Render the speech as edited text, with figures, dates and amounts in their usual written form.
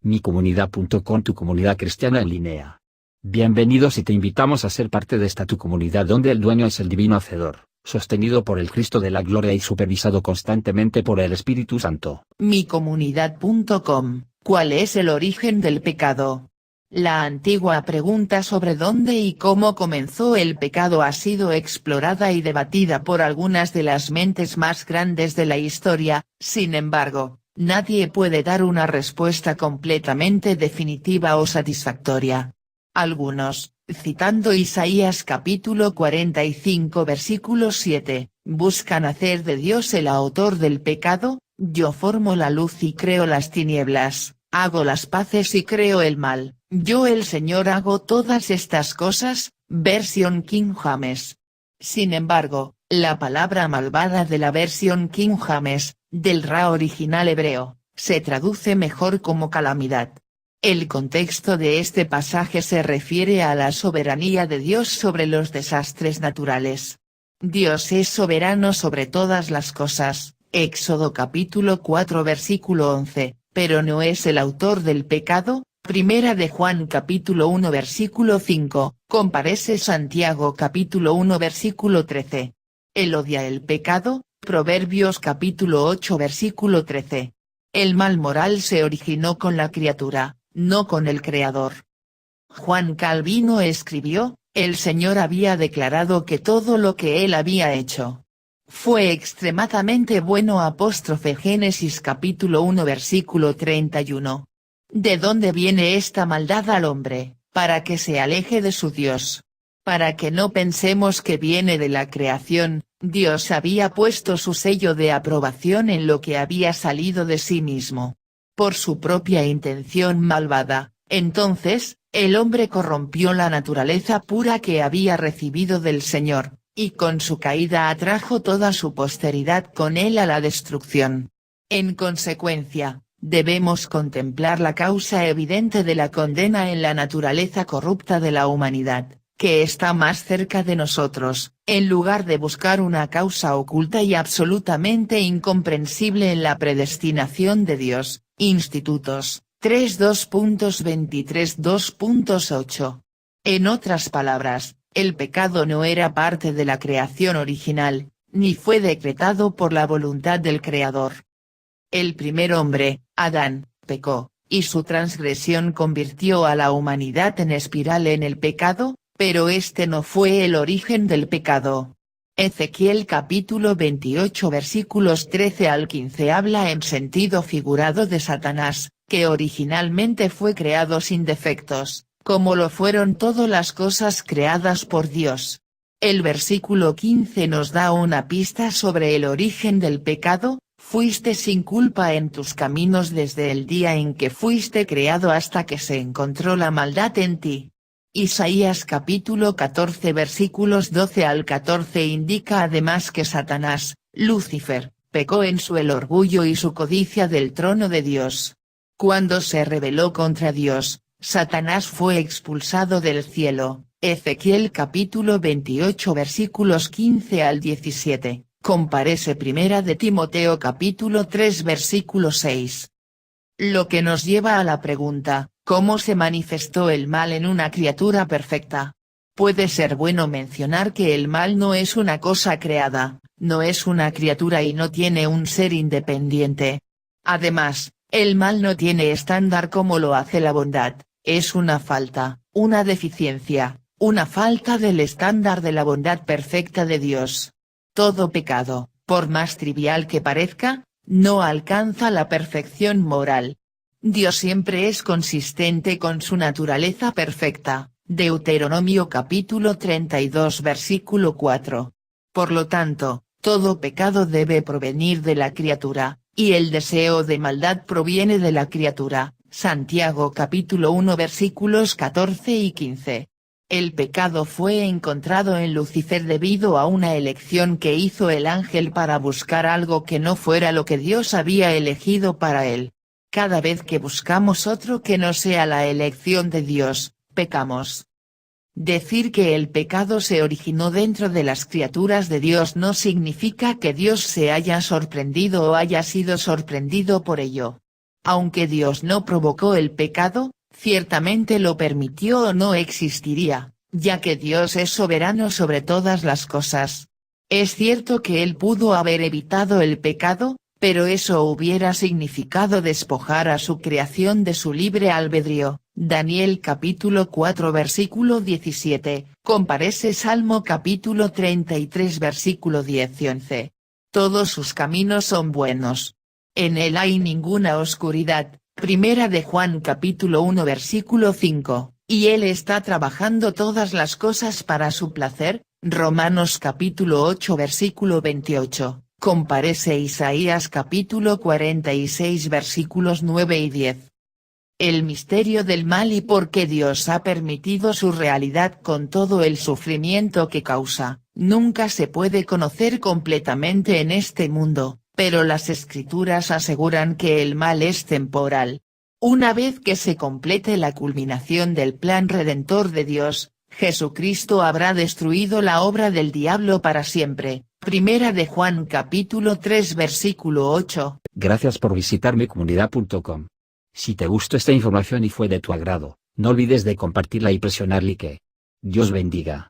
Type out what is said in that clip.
micomunidad.com, tu comunidad cristiana en línea. Bienvenidos y te invitamos a ser parte de esta tu comunidad donde el dueño es el divino Hacedor, sostenido por el Cristo de la Gloria y supervisado constantemente por el Espíritu Santo. Micomunidad.com, ¿cuál es el origen del pecado? La antigua pregunta sobre dónde y cómo comenzó el pecado ha sido explorada y debatida por algunas de las mentes más grandes de la historia. Sin embargo, nadie puede dar una respuesta completamente definitiva o satisfactoria. Algunos, citando Isaías capítulo 45 versículo 7, buscan hacer de Dios el autor del pecado. Yo formo la luz y creo las tinieblas, hago las paces y creo el mal, yo el Señor hago todas estas cosas. Versión King James. Sin embargo, la palabra malvada de la versión King James, del Ra original hebreo, se traduce mejor como calamidad. El contexto de este pasaje se refiere a la soberanía de Dios sobre los desastres naturales. Dios es soberano sobre todas las cosas, Éxodo capítulo 4 versículo 11, pero no es el autor del pecado. Primera de Juan capítulo 1 versículo 5, comparece Santiago capítulo 1 versículo 13. Él odia el pecado, Proverbios capítulo 8 versículo 13. El mal moral se originó con la criatura, no con el Creador. Juan Calvino escribió, el Señor había declarado que todo lo que él había hecho fue extremadamente bueno. Génesis capítulo 1 versículo 31. ¿De dónde viene esta maldad al hombre? Para que se aleje de su Dios. Para que no pensemos que viene de la creación. Dios había puesto su sello de aprobación en lo que había salido de sí mismo. Por su propia intención malvada, entonces, el hombre corrompió la naturaleza pura que había recibido del Señor, y con su caída atrajo toda su posteridad con él a la destrucción. En consecuencia, debemos contemplar la causa evidente de la condena en la naturaleza corrupta de la humanidad, que está más cerca de nosotros, en lugar de buscar una causa oculta y absolutamente incomprensible en la predestinación de Dios. Institutos, 3:2.23.2.8. En otras palabras, el pecado no era parte de la creación original, ni fue decretado por la voluntad del Creador. El primer hombre, Adán, pecó, y su transgresión convirtió a la humanidad en espiral en el pecado, pero este no fue el origen del pecado. Ezequiel capítulo 28 versículos 13 al 15 habla en sentido figurado de Satanás, que originalmente fue creado sin defectos, como lo fueron todas las cosas creadas por Dios. El versículo 15 nos da una pista sobre el origen del pecado. Fuiste sin culpa en tus caminos desde el día en que fuiste creado hasta que se encontró la maldad en ti. Isaías capítulo 14 versículos 12 al 14 indica además que Satanás, Lucifer, pecó en su el orgullo y su codicia del trono de Dios. Cuando se rebeló contra Dios, Satanás fue expulsado del cielo. Ezequiel capítulo 28 versículos 15 al 17. Comparece Primera de Timoteo capítulo 3 versículo 6. Lo que nos lleva a la pregunta, ¿cómo se manifestó el mal en una criatura perfecta? Puede ser bueno mencionar que el mal no es una cosa creada, no es una criatura y no tiene un ser independiente. Además, el mal no tiene estándar como lo hace la bondad, es una falta, una deficiencia, una falta del estándar de la bondad perfecta de Dios. Todo pecado, por más trivial que parezca, no alcanza la perfección moral. Dios siempre es consistente con su naturaleza perfecta. Deuteronomio capítulo 32 versículo 4. Por lo tanto, todo pecado debe provenir de la criatura, y el deseo de maldad proviene de la criatura. Santiago capítulo 1 versículos 14 y 15. El pecado fue encontrado en Lucifer debido a una elección que hizo el ángel para buscar algo que no fuera lo que Dios había elegido para él. Cada vez que buscamos otro que no sea la elección de Dios, pecamos. Decir que el pecado se originó dentro de las criaturas de Dios no significa que Dios se haya sorprendido o haya sido sorprendido por ello. Aunque Dios no provocó el pecado, ciertamente lo permitió o no existiría, ya que Dios es soberano sobre todas las cosas. Es cierto que Él pudo haber evitado el pecado, pero eso hubiera significado despojar a su creación de su libre albedrío. Daniel capítulo 4 versículo 17, comparece Salmo capítulo 33 versículo 10 y 11. Todos sus caminos son buenos. En él hay ninguna oscuridad. Primera de Juan capítulo 1 versículo 5, y él está trabajando todas las cosas para su placer. Romanos capítulo 8 versículo 28, comparece Isaías capítulo 46 versículos 9 y 10. El misterio del mal y por qué Dios ha permitido su realidad con todo el sufrimiento que causa, nunca se puede conocer completamente en este mundo, pero las escrituras aseguran que el mal es temporal. Una vez que se complete la culminación del plan redentor de Dios, Jesucristo habrá destruido la obra del diablo para siempre. Primera de Juan capítulo 3 versículo 8. Gracias por visitar micomunidad.com. Si te gustó esta información y fue de tu agrado, no olvides de compartirla y presionar like. Dios bendiga.